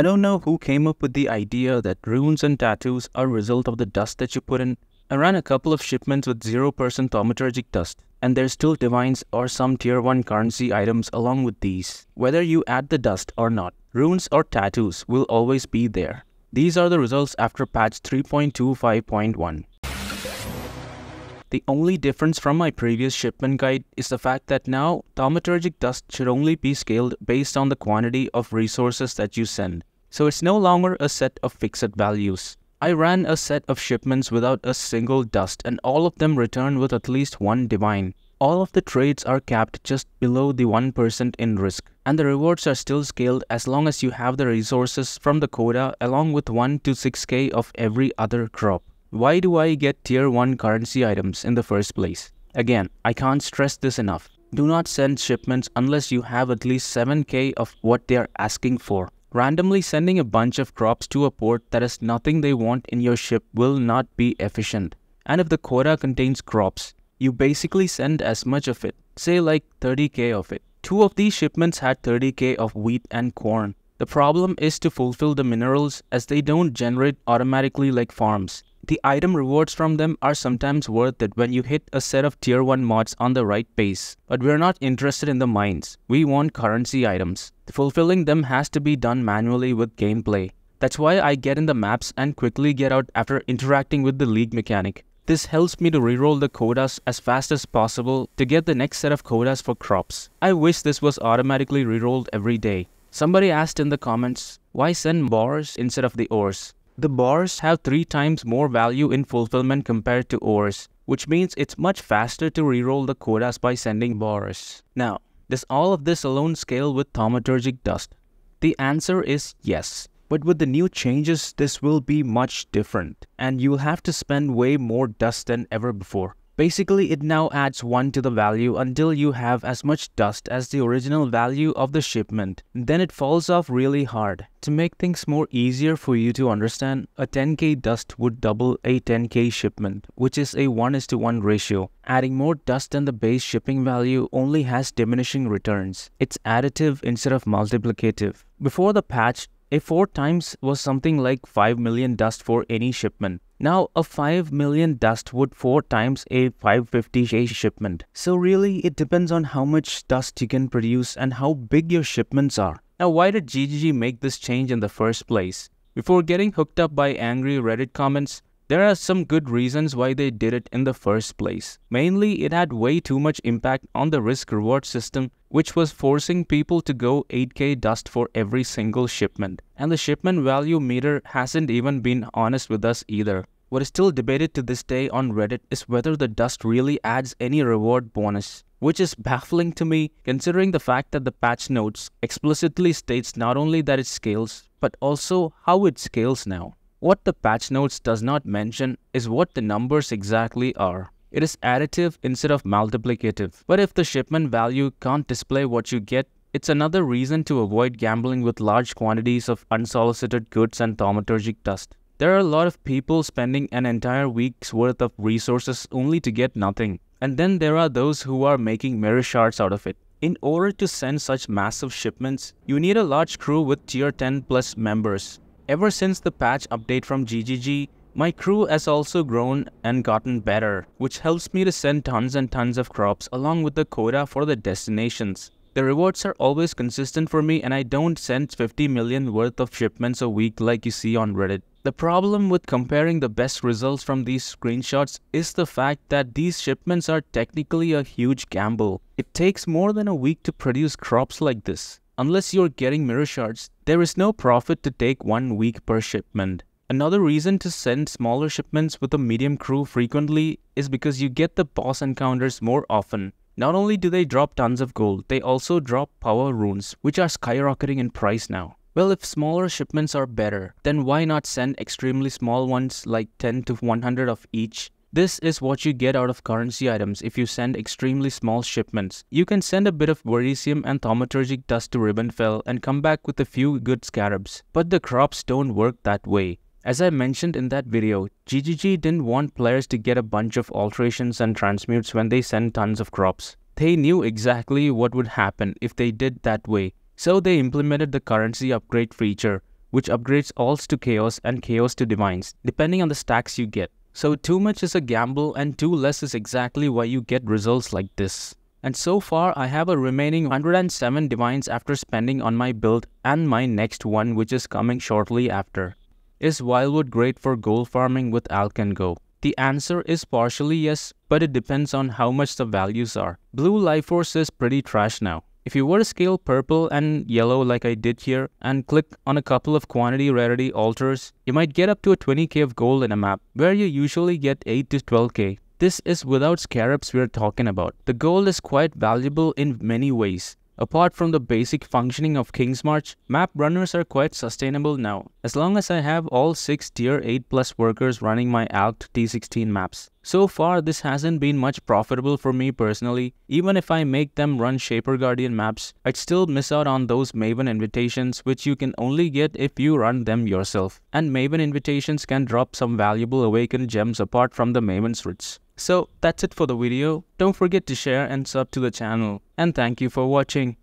I don't know who came up with the idea that runes and tattoos are a result of the dust that you put in. I ran a couple of shipments with 0% thaumaturgic dust, and there's still divines or some tier 1 currency items along with these. Whether you add the dust or not, runes or tattoos will always be there. These are the results after patch 3.25.1. The only difference from my previous shipment guide is the fact that now thaumaturgic dust should only be scaled based on the quantity of resources that you send. So it's no longer a set of fixed values. I ran a set of shipments without a single dust and all of them returned with at least one divine. All of the trades are capped just below the 1% in risk, and the rewards are still scaled as long as you have the resources from the quota along with 1 to 6k of every other crop. Why do I get tier 1 currency items in the first place? Again, I can't stress this enough. Do not send shipments unless you have at least 7k of what they are asking for. Randomly sending a bunch of crops to a port that has nothing they want in your ship will not be efficient. And if the quota contains crops, you basically send as much of it, say like 30k of it. 2 of these shipments had 30k of wheat and corn. The problem is to fulfill the minerals as they don't generate automatically like farms. The item rewards from them are sometimes worth it when you hit a set of tier 1 mods on the right pace. But we're not interested in the mines. We want currency items. Fulfilling them has to be done manually with gameplay. That's why I get in the maps and quickly get out after interacting with the league mechanic. This helps me to reroll the quotas as fast as possible to get the next set of quotas for crops. I wish this was automatically rerolled every day. Somebody asked in the comments, why send bars instead of the ores? The bars have 3 times more value in fulfillment compared to ores, which means it's much faster to reroll the quotas by sending bars. Now, does all of this alone scale with thaumaturgic dust? The answer is yes. But with the new changes, this will be much different, and you'll have to spend way more dust than ever before. Basically, it now adds 1 to the value until you have as much dust as the original value of the shipment. Then it falls off really hard. To make things more easier for you to understand, a 10k dust would double a 10k shipment, which is a 1:1 ratio. Adding more dust than the base shipping value only has diminishing returns. It's additive instead of multiplicative. Before the patch, a 4 times was something like 5 million dust for any shipment. Now a 5 million dust would 4 times a 550k shipment. So really it depends on how much dust you can produce and how big your shipments are. Now why did GGG make this change in the first place? Before getting hooked up by angry Reddit comments, there are some good reasons why they did it in the first place. Mainly, it had way too much impact on the risk-reward system, which was forcing people to go 8k dust for every single shipment. And the shipment value meter hasn't even been honest with us either. What is still debated to this day on Reddit is whether the dust really adds any reward bonus, which is baffling to me considering the fact that the patch notes explicitly states not only that it scales, but also how it scales now. What the patch notes does not mention is what the numbers exactly are. It is additive instead of multiplicative. But if the shipment value can't display what you get, it's another reason to avoid gambling with large quantities of unsolicited goods and thaumaturgic dust. There are a lot of people spending an entire week's worth of resources only to get nothing. And then there are those who are making mirror shards out of it. In order to send such massive shipments, you need a large crew with tier 10 plus members. Ever since the patch update from GGG, my crew has also grown and gotten better, which helps me to send tons and tons of crops along with the quota for the destinations. The rewards are always consistent for me and I don't send 50 million worth of shipments a week like you see on Reddit. The problem with comparing the best results from these screenshots is the fact that these shipments are technically a huge gamble. It takes more than a week to produce crops like this. Unless you're getting mirror shards, there is no profit to take 1 week per shipment. Another reason to send smaller shipments with a medium crew frequently is because you get the boss encounters more often. Not only do they drop tons of gold, they also drop power runes, which are skyrocketing in price now. Well, if smaller shipments are better, then why not send extremely small ones like 10 to 100 of each? This is what you get out of currency items if you send extremely small shipments. You can send a bit of verisium and thaumaturgic dust to Ribbonfell and come back with a few good scarabs. But the crops don't work that way. As I mentioned in that video, GGG didn't want players to get a bunch of alterations and transmutes when they send tons of crops. They knew exactly what would happen if they did that way. So they implemented the currency upgrade feature, which upgrades alts to chaos and chaos to divines, depending on the stacks you get. So too much is a gamble and too less is exactly why you get results like this. And so far I have a remaining 107 divines after spending on my build and my next one, which is coming shortly after. Is Wildwood great for gold farming with Alkan Go? The answer is partially yes, but it depends on how much the values are. Blue Life Force is pretty trash now. If you were to scale purple and yellow like I did here and click on a couple of quantity rarity altars, you might get up to a 20k of gold in a map, where you usually get 8 to 12k. This is without scarabs we're talking about. The gold is quite valuable in many ways. Apart from the basic functioning of King's March, map runners are quite sustainable now, as long as I have all 6 tier 8 plus workers running my Alkt T16 maps. So far this hasn't been much profitable for me personally. Even if I make them run Shaper Guardian maps, I'd still miss out on those Maven invitations, which you can only get if you run them yourself. And Maven invitations can drop some valuable awakened gems apart from the Maven's writs. So that's it for the video. Don't forget to share and sub to the channel. And thank you for watching.